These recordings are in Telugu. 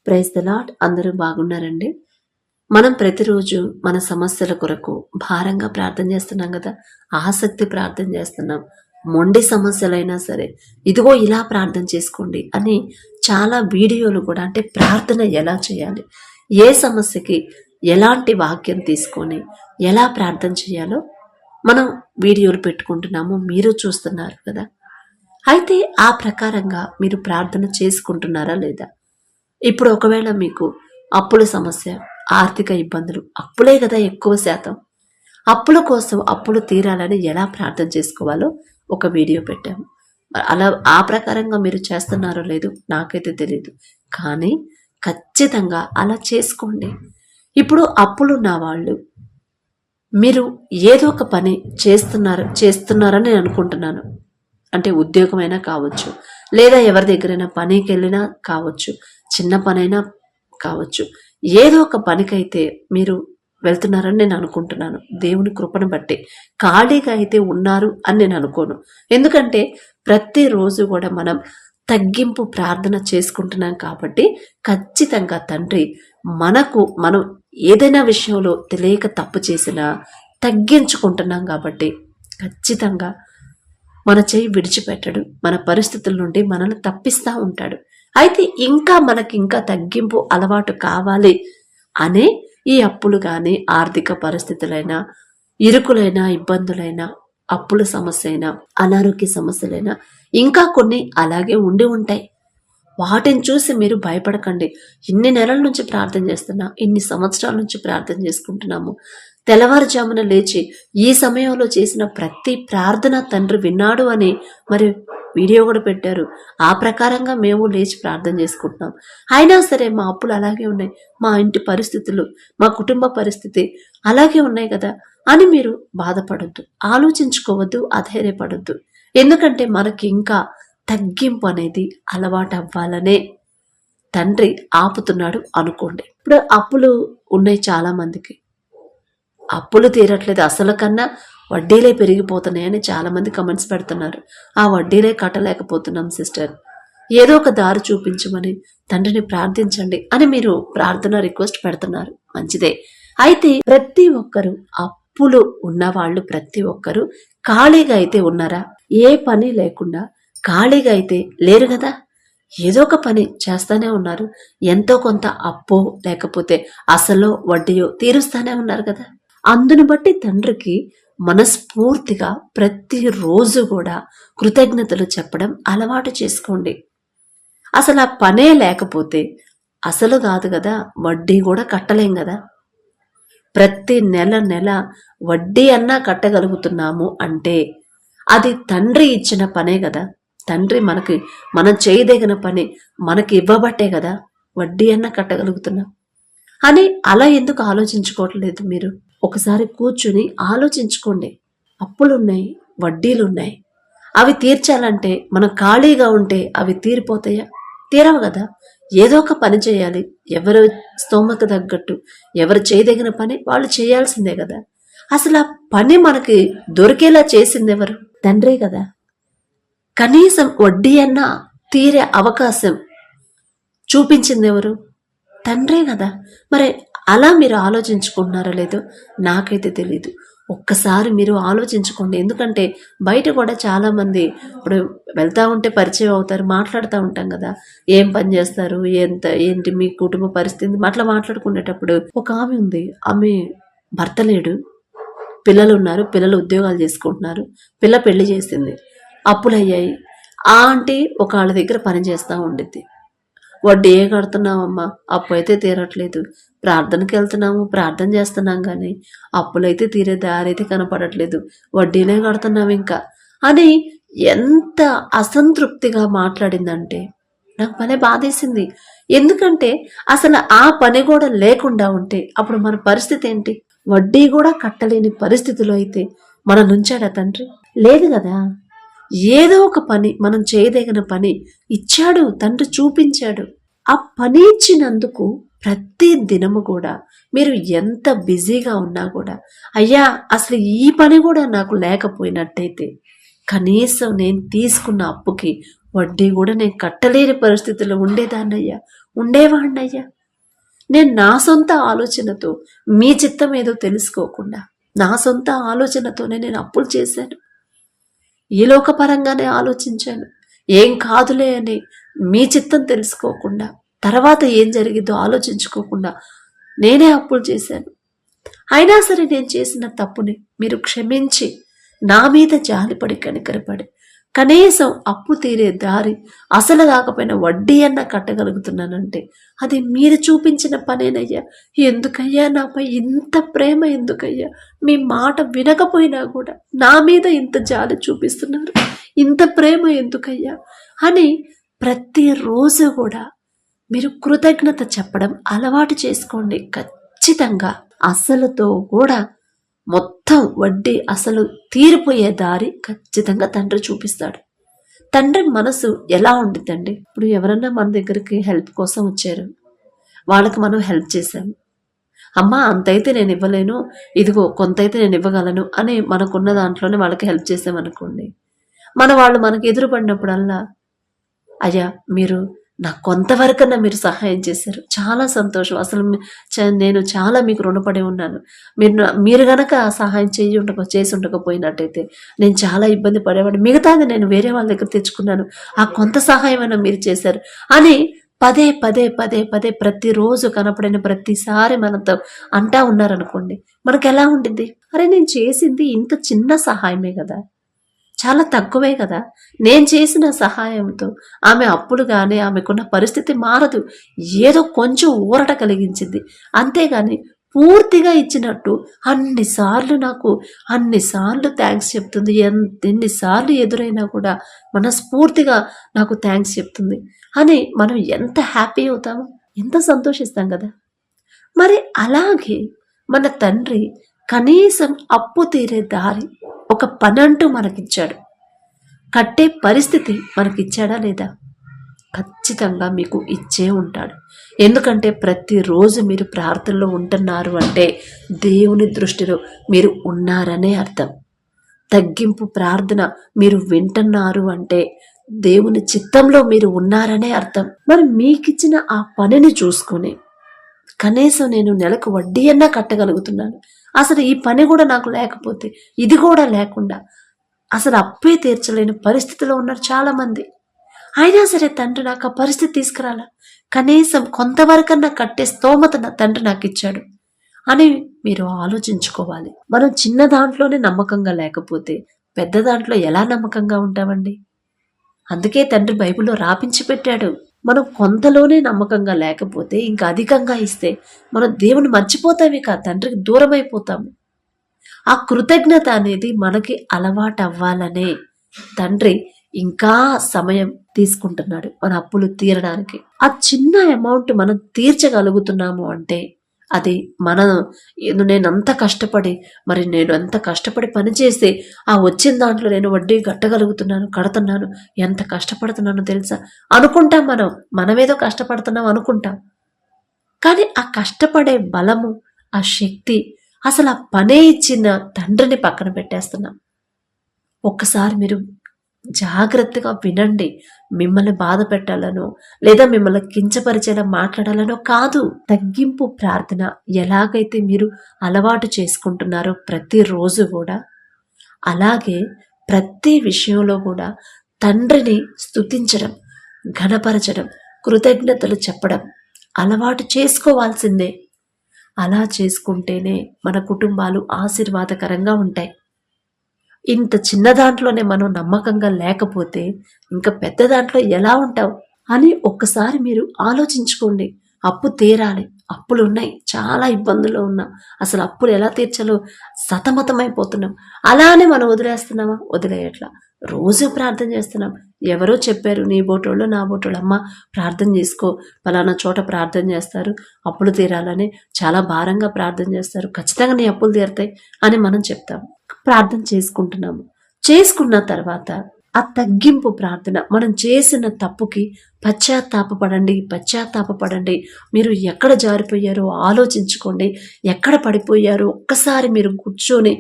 Praise the lord. అందరూ బాగున్నారండి? మనం ప్రతిరోజు మన సమస్యల కొరకు భారంగా ప్రార్థన చేస్తున్నాం కదా, ఆసక్తి ప్రార్థన చేస్తున్నాం. మొండి సమస్యలైనా సరే ఇదిగో ఇలా ప్రార్థన చేసుకోండి అని చాలా వీడియోలు కూడా, అంటే ప్రార్థన ఎలా చేయాలి, ఏ సమస్యకి ఎలాంటి వాక్యం తీసుకొని ఎలా ప్రార్థన చేయాలో మనం వీడియోలు పెట్టుకుంటున్నాము, మీరు చూస్తున్నారు కదా. అయితే ఆ ప్రకారంగా మీరు ప్రార్థన చేసుకుంటున్నారా లేదా? ఇప్పుడు ఒకవేళ మీకు అప్పుల సమస్య, ఆర్థిక ఇబ్బందులు, అప్పులే కదా ఎక్కువ శాతం, అప్పుల కోసం అప్పులు తీరాలని ఎలా ప్రార్థన చేసుకోవాలో ఒక వీడియో పెట్టాము. అలా ఆ ప్రకారంగా మీరు చేస్తున్నారో లేదో నాకైతే తెలియదు, కానీ ఖచ్చితంగా అలా చేసుకోండి. ఇప్పుడు అప్పులున్న వాళ్ళు మీరు ఏదో ఒక పని చేస్తున్నారని నేను అనుకుంటున్నాను. అంటే ఉద్యోగమైనా కావచ్చు, లేదా ఎవరి దగ్గరైనా పనికి వెళ్ళినా కావచ్చు, చిన్న పనైనా కావచ్చు, ఏదో ఒక పనికైతే మీరు వెళ్తున్నారని నేను అనుకుంటున్నాను. దేవుని కృపను బట్టి ఖాళీగా అయితే ఉన్నారు అని నేను అనుకోను. ఎందుకంటే ప్రతిరోజు కూడా మనం తగ్గింపు ప్రార్థన చేసుకుంటున్నాం కాబట్టి ఖచ్చితంగా తండ్రి మనం ఏదైనా విషయంలో తెలియక తప్పు చేసినా తగ్గించుకుంటున్నాం కాబట్టి ఖచ్చితంగా మన చేయి విడిచిపెట్టడు, మన పరిస్థితుల నుండి మనల్ని తప్పిస్తూ ఉంటాడు. అయితే మనకి ఇంకా తగ్గింపు అలవాటు కావాలి అనే ఈ అప్పులు కానీ, ఆర్థిక పరిస్థితులైనా, ఇరుకులైనా, ఇబ్బందులైనా, అప్పుల సమస్య అయినా, అనారోగ్య సమస్యలైనా ఇంకా కొన్ని అలాగే ఉండి ఉంటాయి. వాటిని చూసి మీరు భయపడకండి. ఇన్ని నెలల నుంచి ప్రార్థన చేస్తున్నా, ఇన్ని సంవత్సరాల నుంచి ప్రార్థన చేసుకుంటున్నాము, తెల్లవారుజామున లేచి ఈ సమయంలో చేసిన ప్రతి ప్రార్థన తండ్రి విన్నాడు అని మరి వీడియో కూడా పెట్టారు. ఆ ప్రకారంగా మేము లేచి ప్రార్థన చేసుకుంటున్నాం. అయినా సరే మా అప్పులు అలాగే ఉన్నాయి, మా ఇంటి పరిస్థితులు, మా కుటుంబ పరిస్థితి అలాగే ఉన్నాయి కదా అని మీరు బాధపడొద్దు, ఆలోచించుకోవద్దు, అధైర్యపడొద్దు. ఎందుకంటే మనకి ఇంకా తగ్గింపు అనేది అలవాటు అవ్వాలనే తండ్రి ఆపుతున్నాడు అనుకోండి. ఇప్పుడు అప్పులు ఉన్నాయి చాలా మందికి, అప్పులు తీరట్లేదు, అసలు కన్నా వడ్డీలే పెరిగిపోతున్నాయని చాలా మంది కమెంట్స్ పెడుతున్నారు. ఆ వడ్డీలే కట్టలేకపోతున్నాం సిస్టర్, ఏదో ఒక దారి చూపించమని తండ్రిని ప్రార్థించండి అని మీరు ప్రార్థన రిక్వెస్ట్ పెడుతున్నారు. మంచిదే. అయితే ప్రతి ఒక్కరు అప్పులు ఉన్నవాళ్ళు ప్రతి ఒక్కరు ఖాళీగా అయితే ఉన్నారా? ఏ పని లేకుండా ఖాళీగా అయితే లేరు కదా. ఏదో ఒక పని చేస్తానే ఉన్నారు. ఎంతో కొంత అప్పో లేకపోతే అసలో వడ్డీయో తీరుస్తానే ఉన్నారు కదా. అందును బట్టి తండ్రికి మనస్ఫూర్తిగా ప్రతిరోజు కూడా కృతజ్ఞతలు చెప్పడం అలవాటు చేసుకోండి. అసలు ఆ పనే లేకపోతే అసలు కాదు కదా, వడ్డీ కూడా కట్టలేం కదా. ప్రతి నెల వడ్డీ అన్నా కట్టగలుగుతున్నాము అంటే అది తండ్రి ఇచ్చిన పనే కదా. తండ్రి మనం చేయదగిన పని మనకి ఇవ్వబట్టే కదా వడ్డీ అన్నా కట్టగలుగుతున్నాం అని. అలా ఎందుకు ఆలోచించుకోవట్లేదు మీరు? ఒకసారి కూర్చుని ఆలోచించుకోండి. అప్పులున్నాయి, వడ్డీలున్నాయి, అవి తీర్చాలంటే మనం ఖాళీగా ఉంటే అవి తీరిపోతాయా? తీరవు కదా. ఏదో ఒక పని చేయాలి. ఎవరు స్తోమత తగ్గట్టు ఎవరు చేయదగిన పని వాళ్ళు చేయాల్సిందే కదా. అసలు ఆ పని మనకి దొరికేలా చేసింది ఎవరు? తండ్రే కదా. కనీసం వడ్డీ అన్నా తీరే అవకాశం చూపించింది ఎవరు? తండ్రే కదా. మరి అలా మీరు ఆలోచించుకుంటున్నారో లేదో నాకైతే తెలీదు. ఒక్కసారి మీరు ఆలోచించుకోండి. ఎందుకంటే బయట కూడా చాలా మంది ఇప్పుడు వెళ్తా ఉంటే పరిచయం అవుతారు, మాట్లాడుతూ ఉంటాం కదా, ఏం పని చేస్తారు, ఏంటి మీ కుటుంబ పరిస్థితి అట్లా మాట్లాడుకునేటప్పుడు ఒక ఆమె ఉంది, ఆమె భర్త లేడు, పిల్లలు ఉన్నారు, పిల్లలు ఉద్యోగాలు చేసుకుంటున్నారు, పిల్ల పెళ్లి చేసింది, అప్పులయ్యాయి. ఆ ఆంటీ ఒక వాళ్ళ దగ్గర పని చేస్తూ ఉండిద్ది. వడ్డీ ఏ కడుతున్నామమ్మా, అప్పు అయితే తీరట్లేదు, ప్రార్థనకి వెళ్తున్నాము, ప్రార్థన చేస్తున్నాం కానీ అప్పులైతే తీరే దారైతే కనపడట్లేదు, వడ్డీలే కడుతున్నాం ఇంకా అని ఎంత అసంతృప్తిగా మాట్లాడిందంటే నాకు భలే బాధేసింది. ఎందుకంటే అసలు ఆ పని కూడా లేకుండా ఉంటే అప్పుడు మన పరిస్థితి ఏంటి? వడ్డీ కూడా కట్టలేని పరిస్థితిలో అయితే మన నుంచాడా తండ్రి? లేదు కదా. ఏదో ఒక పని మనం చేయదగిన పని ఇచ్చాడు తండ్రి, చూపించాడు. ఆ పని ఇచ్చినందుకు ప్రతి దినము కూడా మీరు ఎంత బిజీగా ఉన్నా కూడా, అయ్యా అసలు ఈ పని కూడా నాకు లేకపోయినట్టయితే కనీసం నేను తీసుకున్న అప్పుకి వడ్డీ కూడా నేను కట్టలేని పరిస్థితుల్లో ఉండేవాడినయ్యా. నేను నా సొంత ఆలోచనతో మీ చిత్తం ఏదో తెలుసుకోకుండా నా సొంత ఆలోచనతోనే నేను అప్పులు చేశాను. ఈ లోకపరంగానే ఆలోచించాను. ఏం కాదులే అని మీ చిత్తం తెలుసుకోకుండా, తర్వాత ఏం జరిగిద్దో ఆలోచించుకోకుండా నేనే అప్పులు చేశాను. అయినా సరే నేను చేసిన తప్పుని మీరు క్షమించి నా మీద జాలిపడి కనికరపడి కనీసం అప్పు తీరే దారి అసలు కాకపోయినా వడ్డీ అన్న కట్టగలుగుతున్నానంటే అది మీరు చూపించిన పనేనయ్యా. ఎందుకయ్యా నాపై ఇంత ప్రేమ? ఎందుకయ్యా మీ మాట వినకపోయినా కూడా నా మీద ఇంత జాలి చూపిస్తున్నారు? ఇంత ప్రేమ ఎందుకయ్యా అని ప్రతిరోజు కూడా మీరు కృతజ్ఞత చెప్పడం అలవాటు చేసుకోండి. ఖచ్చితంగా అసలుతో కూడా మొత్తం వడ్డీ అసలు తీరిపోయే దారి ఖచ్చితంగా తండ్రి చూపిస్తాడు. తండ్రి మనసు ఎలా ఉండిద్దండి? ఇప్పుడు ఎవరన్నా మన దగ్గరికి హెల్ప్ కోసం వచ్చారు, వాళ్ళకి మనం హెల్ప్ చేశాము. అమ్మా అంతైతే నేను ఇవ్వలేను, ఇదిగో కొంతైతే నేను ఇవ్వగలను అని మనకున్న దాంట్లోనే వాళ్ళకి హెల్ప్ చేసామనుకోండి, వాళ్ళు మనకి ఎదురు పడినప్పుడల్లా అయ్యా మీరు నాకు కొంతవరకన్నా మీరు సహాయం చేశారు, చాలా సంతోషం, అసలు నేను చాలా మీకు రుణపడి ఉన్నాను, మీరు గనక సహాయం చేసి ఉండకపోయినట్టయితే నేను చాలా ఇబ్బంది పడేవాడిని, మిగతాది నేను వేరే వాళ్ళ దగ్గర తెచ్చుకున్నాను, ఆ కొంత సహాయం అయినా మీరు చేశారు అని పదే పదే పదే పదే ప్రతిరోజు కనపడిన ప్రతిసారి మనతో అంటా ఉన్నారనుకోండి, మనకు ఎలా ఉండిద్ది? అరే నేను చేసింది ఇంత చిన్న సహాయమే కదా, చాలా తక్కువే కదా, నేను చేసిన సహాయంతో ఆమె అప్పులు కానీ ఆమెకున్న పరిస్థితి మారదు, ఏదో కొంచెం ఊరట కలిగించింది, అంతేగాని పూర్తిగా ఇచ్చినట్టు అన్నిసార్లు థ్యాంక్స్ చెప్తుంది. ఎన్నిసార్లు ఎదురైనా కూడా మనస్ఫూర్తిగా నాకు థ్యాంక్స్ చెప్తుంది అని మనం ఎంత హ్యాపీ అవుతాము, ఎంత సంతోషిస్తాం కదా. మరి అలాగే మన తండ్రి కనీసం అప్పు తీరే దారి ఒక పనంటూ మనకిచ్చాడు, కట్టే పరిస్థితి మనకిచ్చాడా లేదా? ఖచ్చితంగా మీకు ఇచ్చే ఉంటాడు. ఎందుకంటే ప్రతిరోజు మీరు ప్రార్థనలో ఉంటున్నారు అంటే దేవుని దృష్టిలో మీరు ఉన్నారనే అర్థం. తగ్గింపు ప్రార్థన మీరు వింటున్నారు అంటే దేవుని చిత్తంలో మీరు ఉన్నారనే అర్థం. మరి మీకిచ్చిన ఆ పనిని చూసుకొని కనీసం నేను నెలకు వడ్డీ అన్నా కట్టగలుగుతున్నాను, అసలు ఈ పని కూడా నాకు లేకపోతే, ఇది కూడా లేకుండా అసలు అప్పే తీర్చలేని పరిస్థితిలో ఉన్నారు చాలామంది. అయినా సరే తండ్రి నాకు ఆ పరిస్థితి తీసుకురాలా, కనీసం కొంతవరకన్నా కట్టే స్తోమత నా తండ్రి నాకు ఇచ్చాడు అని మీరు ఆలోచించుకోవాలి. మనం చిన్న దాంట్లోనే నమ్మకంగా లేకపోతే పెద్ద దాంట్లో ఎలా నమ్మకంగా ఉంటామండి? అందుకే తండ్రి బైబిల్లో రాపించి పెట్టాడు, మనం కొంతలోనే నమ్మకంగా లేకపోతే ఇంకా అధికంగా ఇస్తే మనం దేవుని మర్చిపోతామే కాదు, తండ్రికి దూరం అయిపోతాము. ఆ కృతజ్ఞత అనేది మనకి అలవాటు అవ్వాలనే తండ్రి ఇంకా సమయం తీసుకుంటున్నాడు మన అప్పులు తీరడానికి. ఆ చిన్న అమౌంట్ మనం తీర్చగలుగుతున్నాము అంటే అది నేను అంత కష్టపడి పనిచేస్తే ఆ వచ్చిన దాంట్లో నేను వడ్డీ కడుతున్నాను, ఎంత కష్టపడుతున్నానో తెలుసా అనుకుంటాం. మనమేదో కష్టపడుతున్నాం అనుకుంటాం, కానీ ఆ కష్టపడే బలము, ఆ శక్తి, అసలు ఆ పనే ఇచ్చిన తండ్రిని పక్కన పెట్టేస్తున్నాం. ఒక్కసారి మీరు జాగ్రత్తగా వినండి. మిమ్మల్ని బాధ పెట్టాలనో లేదా మిమ్మల్ని కించపరిచేలా మాట్లాడాలనో కాదు. తగ్గింపు ప్రార్థన ఎలాగైతే మీరు అలవాటు చేసుకుంటున్నారో ప్రతిరోజు కూడా, అలాగే ప్రతి విషయంలో కూడా తండ్రిని స్తుతించడం, ఘనపరచడం, కృతజ్ఞతలు చెప్పడం అలవాటు చేసుకోవాల్సిందే. అలా చేసుకుంటేనే మన కుటుంబాలు ఆశీర్వాదకరంగా ఉంటాయి. ఇంత చిన్న దాంట్లోనే మనం నమ్మకంగా లేకపోతే ఇంకా పెద్ద దాంట్లో ఎలా ఉంటావు అని ఒక్కసారి మీరు ఆలోచించుకోండి. అప్పు తీరాలి, అప్పులు ఉన్నాయి, చాలా ఇబ్బందుల్లో ఉన్నాం, అసలు అప్పులు ఎలా తీర్చాలో సతమతమైపోతున్నాం. అలానే మనం వదిలేస్తున్నామా? వదిలేయట్లా. రోజు ప్రార్థన చేస్తున్నాం. ఎవరో చెప్పారు, నీ బోటోళ్ళు నా బోటోళ్ళు, అమ్మ ప్రార్థన చేసుకో, పలానా చోట ప్రార్థన చేస్తారు, అప్పులు తీరాలని చాలా భారంగా ప్రార్థన చేస్తారు, ఖచ్చితంగా నీ అప్పులు తీరుతాయి అని మనం చెప్తాము. ప్రార్థన చేసుకుంటున్నాము. చేసుకున్న తర్వాత ఆ తగ్గింపు ప్రార్థన, మనం చేసిన తప్పుకి పశ్చాత్తాపపడండి. మీరు ఎక్కడ జారిపోయారో ఆలోచించుకోండి, ఎక్కడ పడిపోయారో ఒక్కసారి మీరు కూర్చొని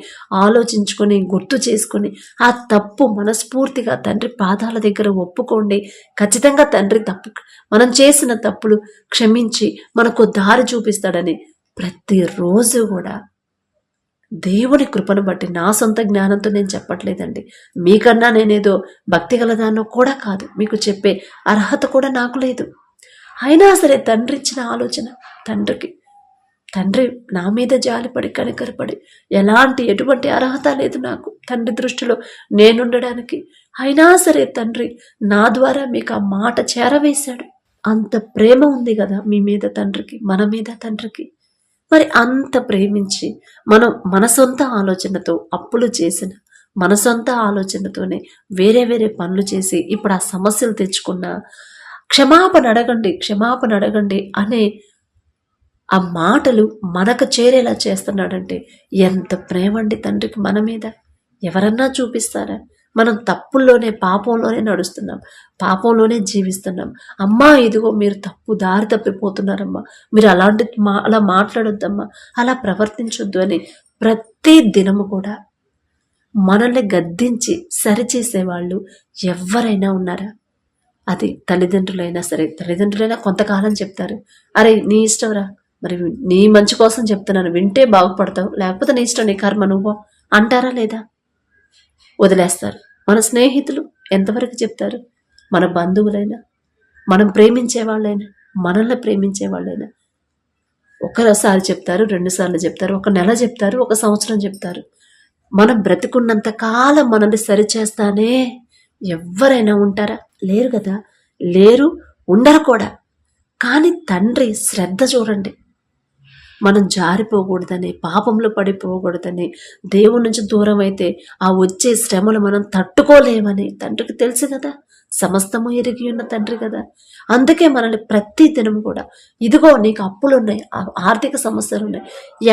ఆలోచించుకొని గుర్తు చేసుకొని ఆ తప్పు మనస్ఫూర్తిగా తండ్రి పాదాల దగ్గర ఒప్పుకోండి. ఖచ్చితంగా తండ్రి మనం చేసిన తప్పులు క్షమించి మనకు దారి చూపిస్తాడని ప్రతిరోజు కూడా దేవుని కృపను బట్టి, నా సొంత జ్ఞానంతో నేను చెప్పట్లేదండి, మీకన్నా నేనేదో భక్తి గలదాన్నో కూడా కాదు, మీకు చెప్పే అర్హత కూడా నాకు లేదు. అయినా సరే తండ్రి ఇచ్చిన ఆలోచన, తండ్రి నా మీద జాలిపడి కనికరపడి, ఎటువంటి అర్హత లేదు నాకు తండ్రి దృష్టిలో నేనుండడానికి. అయినా సరే తండ్రి నా ద్వారా మీకు ఆ మాట చేరవేశాడు. అంత ప్రేమ ఉంది కదా మీ మీద తండ్రికి, మన మీద తండ్రికి. మరి అంత ప్రేమించి మనం మన సొంత ఆలోచనతో అప్పులు చేసిన, మన సొంత ఆలోచనతోనే వేరే పనులు చేసి ఇప్పుడు ఆ సమస్యలు తెచ్చుకున్న, క్షమాపణ అడగండి అనే ఆ మాటలు మనకు చేరేలా చేస్తున్నాడంటే ఎంత ప్రేమండి తండ్రికి మన మీద. ఎవరన్నా చూపిస్తారా? మనం తప్పుల్లోనే, పాపంలోనే నడుస్తున్నాం, పాపంలోనే జీవిస్తున్నాం. అమ్మా ఇదిగో మీరు దారి తప్పిపోతున్నారమ్మా, మీరు అలా మాట్లాడొద్దమ్మా, అలా ప్రవర్తించొద్దు అని ప్రతి దినము కూడా మనల్ని గద్దించి సరిచేసేవాళ్ళు ఎవరైనా ఉన్నారా? అది తల్లిదండ్రులైనా సరే. తల్లిదండ్రులైనా కొంతకాలం చెప్తారు, అరే నీ ఇష్టంరా, మరి నీ మంచి కోసం చెప్తున్నాను, వింటే బాగుపడతావు, లేకపోతే నీ ఇష్టం, నీ కర్మ నువ్వు అంటారా లేదా? వదిలేస్తారు. మన స్నేహితులు ఎంతవరకు చెప్తారు? మన బంధువులైనా, మనం ప్రేమించే వాళ్ళైనా, మనల్ని ప్రేమించే వాళ్ళైనా ఒకసారి చెప్తారు, 2 సార్లు చెప్తారు, 1 నెల చెప్తారు, 1 సంవత్సరం చెప్తారు. మనం బ్రతికున్నంత కాలం మనల్ని సరిచేస్తానే ఎవరైనా ఉంటారా? లేరు కదా, లేరు, ఉండరు కూడా. కానీ తండ్రి శ్రద్ధ చూడండి, మనం జారిపోకూడదని, పాపంలో పడిపోకూడదని, దేవుడి నుంచి దూరం అయితే ఆ వచ్చే శ్రమలు మనం తట్టుకోలేమని తండ్రికి తెలుసు కదా. సమస్తము ఎరిగి ఉన్న తండ్రి కదా. అందుకే మనల్ని ప్రతి దినం కూడా, ఇదిగో నీకు అప్పులున్నాయి, ఆర్థిక సమస్యలు ఉన్నాయి,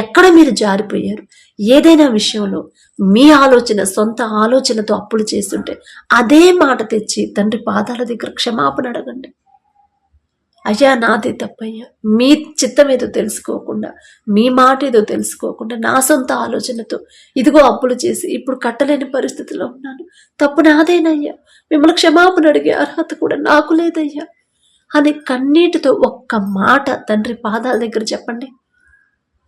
ఎక్కడ మీరు జారిపోయారు, ఏదైనా విషయంలో మీ సొంత ఆలోచనతో అప్పులు చేస్తుంటే అదే మాట తెచ్చి తండ్రి పాదాల దగ్గర క్షమాపణ అడగండి. అయ్యా నాదే తప్పయ్యా, మీ చిత్తం ఏదో తెలుసుకోకుండా, మీ మాట ఏదో తెలుసుకోకుండా, నా సొంత ఆలోచనతో ఇదిగో అప్పులు చేసి ఇప్పుడు కట్టలేని పరిస్థితిలో ఉన్నాను, తప్పు నాదేనయ్యా, మిమ్మల్ని క్షమాపణ అడిగే అర్హత కూడా నాకు లేదయ్యా అని కన్నీటితో ఒక్క మాట తండ్రి పాదాల దగ్గర చెప్పండి.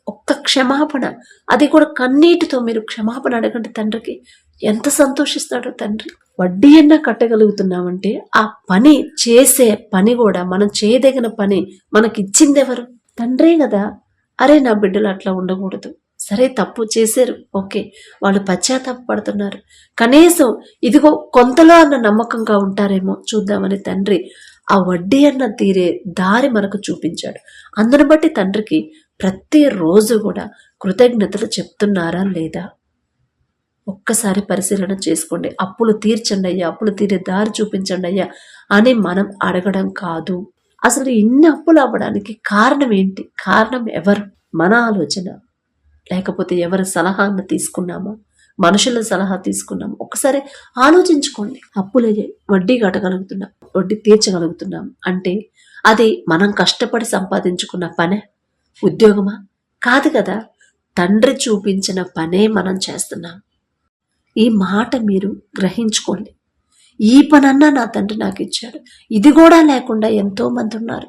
ఒక్క క్షమాపణ, అది కూడా కన్నీటితో మీరు క్షమాపణ అడగండి తండ్రికి. ఎంత సంతోషిస్తాడో తండ్రి. వడ్డీ అన్నా కట్టగలుగుతున్నామంటే ఆ పని చేసే పని కూడా, మనం చేయదగిన పని మనకిచ్చింది ఎవరు? తండ్రే కదా. అరే నా బిడ్డలు అట్లా ఉండకూడదు, సరే తప్పు చేశారు, ఓకే, వాళ్ళు పశ్చాత్తాపడుతున్నారు, కనీసం ఇదిగో కొంతలో అన్న నమ్మకంగా ఉంటారేమో చూద్దామని తండ్రి ఆ వడ్డీ అన్న తీరే దారి మనకు చూపించాడు. అందును బట్టి తండ్రికి ప్రతిరోజు కూడా కృతజ్ఞతలు చెప్తున్నారా లేదా ఒక్కసారి పరిశీలన చేసుకోండి. అప్పులు తీర్చండి అయ్యా, అప్పులు తీరే దారి చూపించండి అయ్యా అని మనం అడగడం కాదు. అసలు ఇన్ని అప్పులు అవ్వడానికి కారణం ఏంటి? కారణం ఎవరు? మన ఆలోచన, లేకపోతే ఎవరి సలహాను తీసుకున్నామా? మనుషుల సలహా తీసుకున్నాం? ఒకసారి ఆలోచించుకోండి. అప్పులయ్యాయి, వడ్డీ కట్టగలుగుతున్నాం, వడ్డీ తీర్చగలుగుతున్నాం అంటే అది మనం కష్టపడి సంపాదించుకున్న పనే, ఉద్యోగమా? కాదు కదా. తండ్రి చూపించిన పనే మనం చేస్తున్నాం. ఈ మాట మీరు గ్రహించుకోండి. ఈ పనన్నా నా తండ్రి నాకు ఇచ్చాడు. ఇది కూడా లేకుండా ఎంతో మంది ఉన్నారు.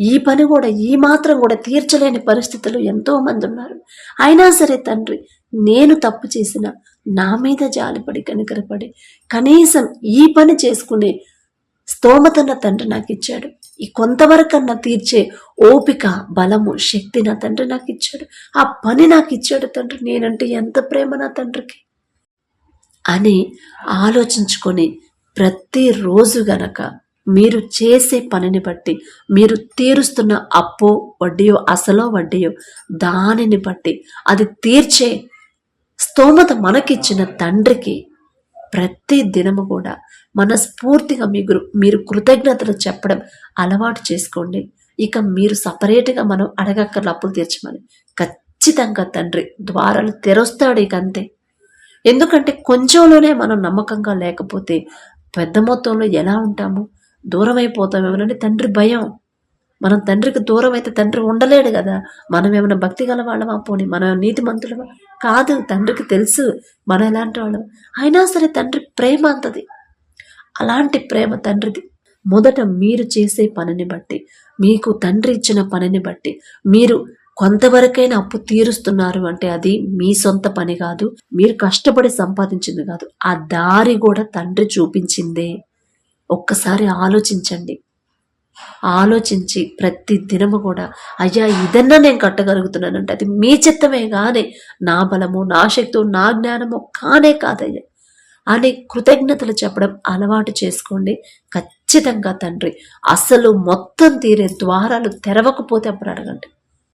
ఈ పని కూడా, ఈ మాత్రం కూడా తీర్చలేని పరిస్థితులు ఎంతో మంది ఉన్నారు. అయినా సరే తండ్రి నేను తప్పు చేసిన నా మీద జాలిపడి కనికరపడి కనీసం ఈ పని చేసుకునే స్తోమతన్న తండ్రి నాకు ఇచ్చాడు. ఈ కొంతవరకన్నా తీర్చే ఓపిక, బలము, శక్తి నా తండ్రి నాకు ఇచ్చాడు. ఆ పని నాకు ఇచ్చాడు తండ్రి. నేనంటే ఎంత ప్రేమ నా తండ్రికి అని ఆలోచించుకొని ప్రతిరోజు గనక మీరు చేసే పనిని బట్టి, మీరు తీరుస్తున్న అప్పో వడ్డీయో, అసలో వడ్డీయో, దానిని బట్టి అది తీర్చే స్తోమత మనకిచ్చిన తండ్రికి ప్రతి దినము కూడా మనస్ఫూర్తిగా మీరు కృతజ్ఞతలు చెప్పడం అలవాటు చేసుకోండి. ఇక మీరు సపరేట్గా మనం అడగక్కర్ల అప్పులు తీర్చమని. ఖచ్చితంగా తండ్రి ద్వారాలు తెరుస్తాడు. ఇక అంతే. ఎందుకంటే కొంచెంలోనే మనం నమ్మకంగా లేకపోతే పెద్ద మొత్తంలో ఎలా ఉంటాము? దూరం అయిపోతామేమోనని తండ్రి భయం. మనం తండ్రికి దూరం అయితే తండ్రి ఉండలేడు కదా. మనం ఏమైనా భక్తి గల వాళ్ళమా? పోనీ మనం నీతిమంతులమా? కాదు. తండ్రికి తెలుసు మనం ఎలాంటి వాళ్ళం. అయినా సరే తండ్రి ప్రేమ అంతది. అలాంటి ప్రేమ తండ్రిది. మొదట మీరు చేసే పనిని బట్టి, మీకు తండ్రి ఇచ్చిన పనిని బట్టి, మీరు కొంతవరకైనా అప్పు తీరుస్తున్నారు అంటే అది మీ సొంత పని కాదు, మీరు కష్టపడి సంపాదించింది కాదు, ఆ దారి కూడా తండ్రి చూపించిందే. ఒక్కసారి ఆలోచించండి. ఆలోచించి ప్రతి దినము కూడా అయ్యా ఇదన్నా నేను కట్టగలుగుతున్నానంటే అది మీ చిత్తమే కానీ నా బలము, నా శక్తి, నా జ్ఞానము కానే కాదయ్యా అని కృతజ్ఞతలు చెప్పడం అలవాటు చేసుకోండి. ఖచ్చితంగా తండ్రి అసలు మొత్తం తీరే ద్వారాలు తెరవకపోతే అప్పుడు అడగండి.